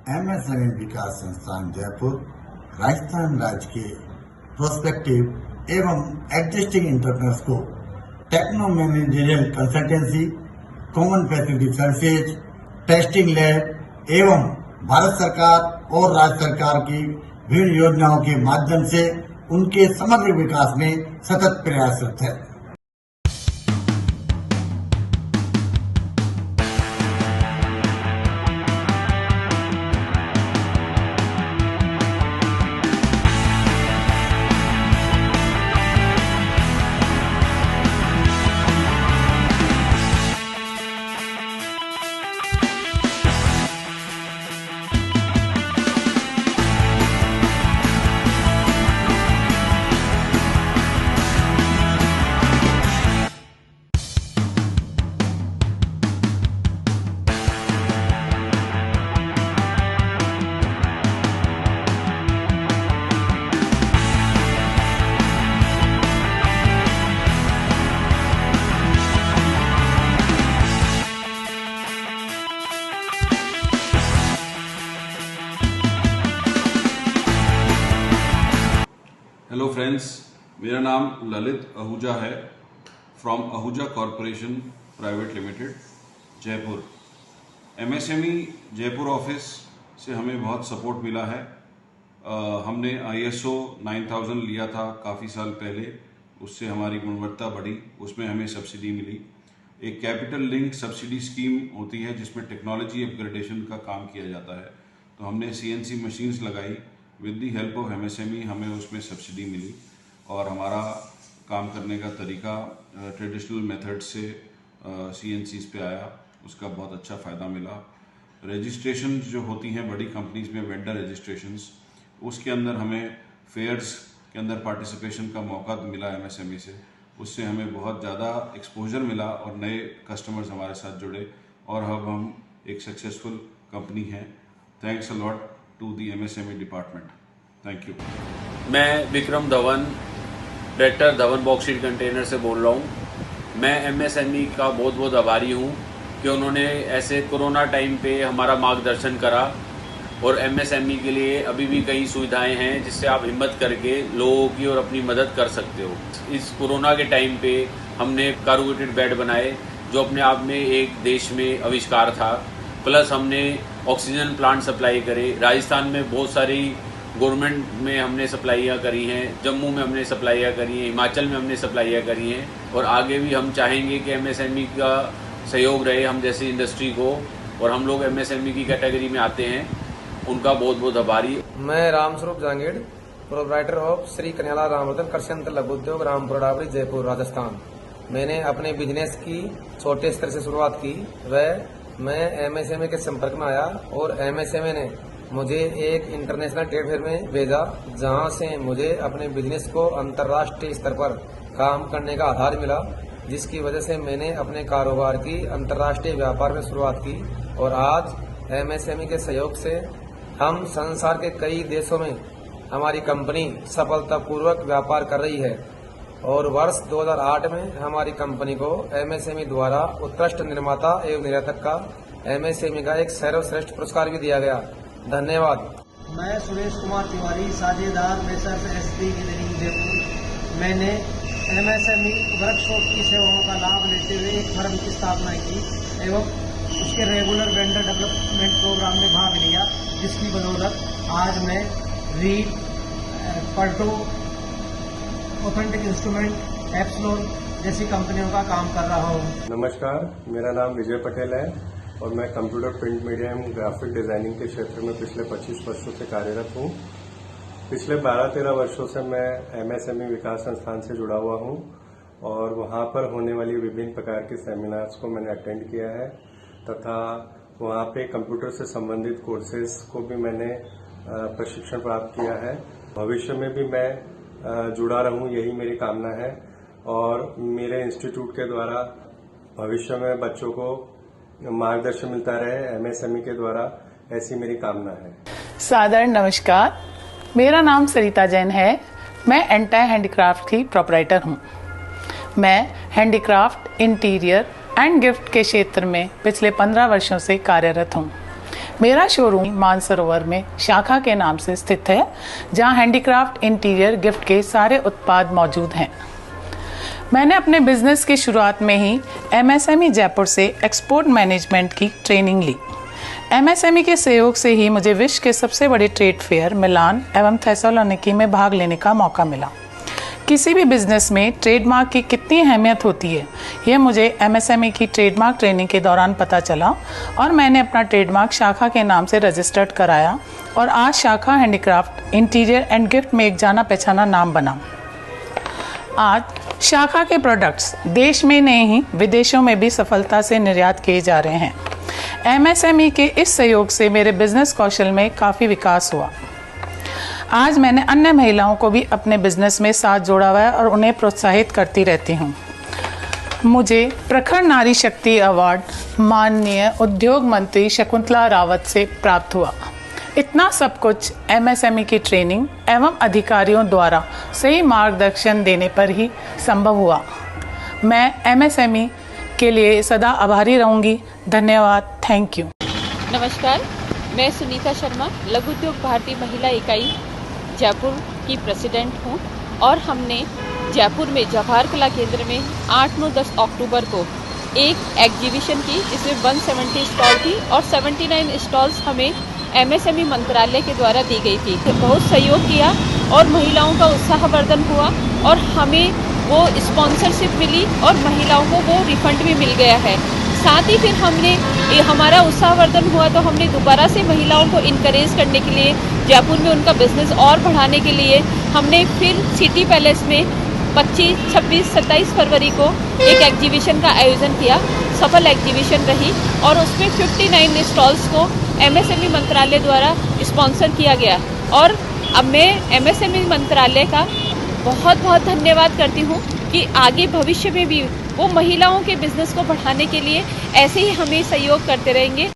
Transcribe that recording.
MSME विकास संस्थान जयपुर राजस्थान राज्य के प्रोस्पेक्टिव एवं एग्जिस्टिंग एंटरप्रेन्योर्स को techno managerial consultancy, common facility services, testing lab एवं भारत सरकार और राज्य सरकार की विभिन्न योजनाओं के माध्यम से उनके समग्र विकास में सतत प्रयासरत है। हेलो फ्रेंड्स, मेरा नाम ललित आहूजा है from Ahuja corporation private limited Jaipur. MSME Jaipur office से हमें बहुत सपोर्ट मिला है। हमने ISO 9000 लिया था काफ़ी साल पहले, उससे हमारी गुणवत्ता बढ़ी, उसमें हमें सब्सिडी मिली। एक कैपिटल लिंक सब्सिडी स्कीम होती है जिसमें टेक्नोलॉजी अपग्रेडेशन का काम किया जाता है, तो हमने CNC मशीन्स लगाई। With the help of MSME हमें उसमें सब्सिडी मिली और हमारा काम करने का तरीका ट्रेडिशनल मेथड से CNCs पे आया, उसका बहुत अच्छा फ़ायदा मिला। रजिस्ट्रेशन जो होती हैं बड़ी कंपनीज में, वेंडर रजिस्ट्रेशंस, उसके अंदर हमें फेयर्स के अंदर पार्टिसिपेशन का मौका मिला एमएसएमई से, उससे हमें बहुत ज़्यादा एक्सपोजर मिला और नए कस्टमर्स हमारे साथ जुड़े और अब हम एक सक्सेसफुल कंपनी हैं। Thanks a lot to the MSME department. Thank you. मैं Vikram Dhawan, director Dhawan box sheet container से बोल रहा हूँ। मैं एमएसएमई का बहुत बहुत आभारी हूँ कि उन्होंने ऐसे कोरोना टाइम पे हमारा मार्गदर्शन करा और एमएसएमई के लिए अभी भी कई सुविधाएं हैं जिससे आप हिम्मत करके लोगों की और अपनी मदद कर सकते हो। इस कोरोना के टाइम पे हमने कार्बोरेटेड बेड बनाए जो अपने आप में एक देश में आविष्कार था, प्लस हमने ऑक्सीजन प्लांट सप्लाई करे। राजस्थान में बहुत सारी गवर्नमेंट में हमने सप्लाइयाँ करी हैं, जम्मू में हमने सप्लाइयाँ करी हैं, हिमाचल में हमने सप्लाइयाँ करी हैं और आगे भी हम चाहेंगे कि एमएसएमई का सहयोग रहे हम जैसी इंडस्ट्री को, और हम लोग एमएसएमई की कैटेगरी में आते हैं, उनका बहुत बहुत आभारी। मैं रामस्वरूप जांगीड़, प्रोप्राइटर ऑफ श्री कन्याला रामरतन कृषि अंतर लघु उद्योग रामपुर डाबरी जयपुर राजस्थान। मैंने अपने बिजनेस की छोटे स्तर से शुरुआत की मैं एमएसएमई के संपर्क में आया और एमएसएमई ने मुझे एक इंटरनेशनल ट्रेड फेयर में भेजा जहां से मुझे अपने बिजनेस को अंतर्राष्ट्रीय स्तर पर काम करने का आधार मिला, जिसकी वजह से मैंने अपने कारोबार की अंतर्राष्ट्रीय व्यापार में शुरुआत की और आज एमएसएमई के सहयोग से हम संसार के कई देशों में हमारी कंपनी सफलतापूर्वक व्यापार कर रही है और वर्ष 2008 में हमारी कंपनी को एमएसएमई द्वारा उत्कृष्ट निर्माता एवं निर्यातक का एमएसएमई का एक सर्वश्रेष्ठ पुरस्कार भी दिया गया। धन्यवाद। मैं सुरेश कुमार तिवारी, साझेदार मेसर्स SD इंजीनियरिंग जयपुर। मैंने एमएसएमई वर्कशॉप की सेवाओं का लाभ लेते हुए एक फर्म की स्थापना की एवं उसके रेगुलर वेंडर डेवलपमेंट प्रोग्राम में भाग लिया, जिसकी बदौलत आज मैं रीड, पल्टो, ऑथेंटिक इंस्ट्रूमेंट, एप्सलॉन जैसी कंपनियों का काम कर रहा हूँ। नमस्कार, मेरा नाम विजय पटेल है और मैं कंप्यूटर, प्रिंट मीडिया एवं ग्राफिक डिजाइनिंग के क्षेत्र में पिछले 25 वर्षों से कार्यरत हूँ। पिछले 12-13 वर्षों से मैं एमएसएमई विकास संस्थान से जुड़ा हुआ हूँ और वहाँ पर होने वाली विभिन्न प्रकार के सेमिनार्स को मैंने अटेंड किया है तथा वहाँ पे कंप्यूटर से संबंधित कोर्सेज को भी मैंने प्रशिक्षण प्राप्त किया है। भविष्य में भी मैं जुड़ा रहूं, यही मेरी कामना है और मेरे इंस्टीट्यूट के द्वारा भविष्य में बच्चों को मार्गदर्शन मिलता रहे एमएसएमई के द्वारा, ऐसी मेरी कामना है। सादर नमस्कार, मेरा नाम सरिता जैन है। मैं एंटायर हैंडीक्राफ्ट की प्रोपराइटर हूँ। मैं हैंडीक्राफ्ट, इंटीरियर एंड गिफ्ट के क्षेत्र में पिछले 15 वर्षों से कार्यरत हूँ। मेरा शोरूम मानसरोवर में शाखा के नाम से स्थित है, जहां हैंडीक्राफ्ट, इंटीरियर, गिफ्ट के सारे उत्पाद मौजूद हैं। मैंने अपने बिजनेस की शुरुआत में ही MSME जयपुर से एक्सपोर्ट मैनेजमेंट की ट्रेनिंग ली। MSME के सहयोग से ही मुझे विश्व के सबसे बड़े ट्रेड फेयर मिलान एवं थेसलोनिकी में भाग लेने का मौका मिला। किसी भी बिजनेस में ट्रेडमार्क की कितनी अहमियत होती है, यह मुझे MSME की ट्रेडमार्क ट्रेनिंग के दौरान पता चला और मैंने अपना ट्रेडमार्क शाखा के नाम से रजिस्टर्ड कराया और आज शाखा हैंडीक्राफ्ट, इंटीरियर एंड गिफ्ट में एक जाना पहचाना नाम बना। आज शाखा के प्रोडक्ट्स देश में नहीं विदेशों में भी सफलता से निर्यात किए जा रहे हैं। MSME के इस सहयोग से मेरे बिजनेस कौशल में काफ़ी विकास हुआ। आज मैंने अन्य महिलाओं को भी अपने बिजनेस में साथ जोड़ा हुआ है और उन्हें प्रोत्साहित करती रहती हूँ। मुझे प्रखर नारी शक्ति अवार्ड माननीय उद्योग मंत्री शकुंतला रावत से प्राप्त हुआ। इतना सब कुछ MSME की ट्रेनिंग एवं अधिकारियों द्वारा सही मार्गदर्शन देने पर ही संभव हुआ। मैं MSME के लिए सदा आभारी रहूंगी। धन्यवाद। Thank you. नमस्कार, मैं सुनीता शर्मा, लघु उद्योग भारतीय महिला इकाई जयपुर की प्रेसिडेंट हूँ और हमने जयपुर में जवाहर कला केंद्र में 8, 9, 10 अक्टूबर को एक एग्जीबिशन की, जिसमें 170 स्टॉल थी और 79 स्टॉल्स हमें MSME मंत्रालय के द्वारा दी गई थी। तो बहुत सहयोग किया और महिलाओं का उत्साहवर्धन हुआ और हमें वो स्पॉन्सरशिप मिली और महिलाओं को वो रिफंड भी मिल गया है। साथ ही फिर हमारा उत्साहवर्धन हुआ तो हमने दोबारा से महिलाओं को इनकरेज करने के लिए, जयपुर में उनका बिजनेस और बढ़ाने के लिए हमने फिर सिटी पैलेस में 25, 26, 27 फरवरी को एक एग्जीबिशन का आयोजन किया। सफल एग्जीबिशन रही और उसमें 59 स्टॉल्स को MSME मंत्रालय द्वारा स्पॉन्सर किया गया और अब मैं MSME मंत्रालय का बहुत बहुत धन्यवाद करती हूँ कि आगे भविष्य में भी वो महिलाओं के बिजनेस को बढ़ाने के लिए ऐसे ही हमें सहयोग करते रहेंगे।